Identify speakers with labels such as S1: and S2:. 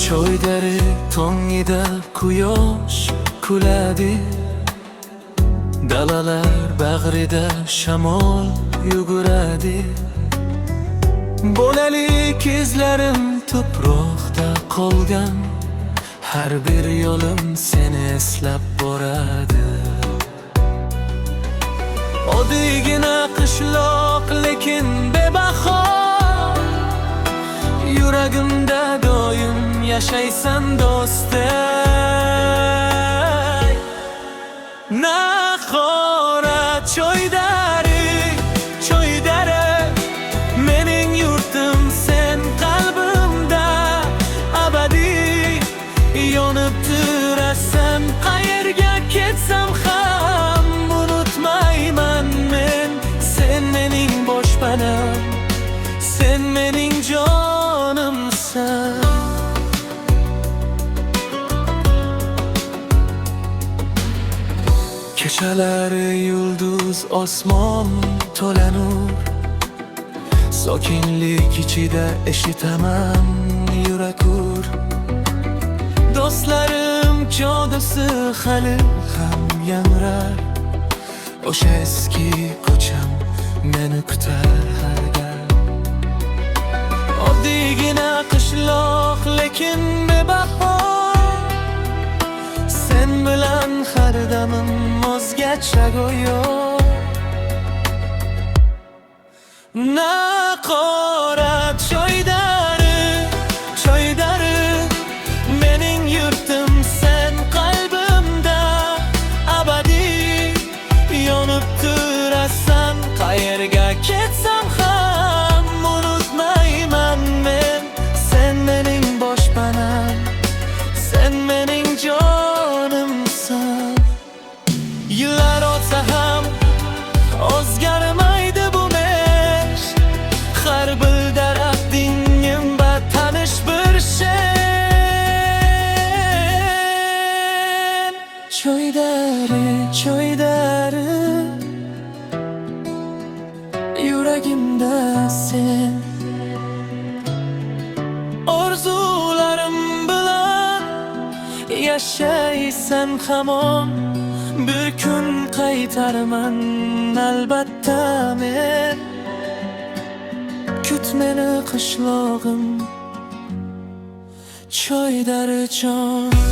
S1: choydari tongida quyosh kuladi, dalalar bag'rida shamol yuguradi. Bolalik izlarim tuproqda qolgan, har bir yo'lim seni eslab boradi. Oddiygina qishloq lekin bebaho, yuragimda doim yashaysan do'stim. Nahorat choydari, choydari, mening yurtim sen qalbimda abadiy yonib turasan. Qayerga ketsam ham unutmayman men, sen mening boshpanam, sen mening jonimsan. Kechalari yulduz osmon to'la nur, sokinlik ichida eshitaman yurak-ur. Do'stlarim jodusi hali ham yangrar, o'sha eski ko'cham meni kutar har gal. Oddiygina qishloq lekin bebaho, sen bilan har damim o'zgacha go'yo. Nahorat choydari, choydari, mening yurtim sen qalbimda abadiy yonib turasan. Qayerga ketsam ham unutmayman men, sen mening boshpanam, sen mening jonimsan. Yillar o'tsa ham o'zgarmaydi bu mesh, har bir daraxtingimda tanish bir shen. Choydari, choydari, yuragimda sen. Orzularim bilan yashaysan hamon, bir kun qaytarman albatta men. Kut meni qishlog'im, choydari jon.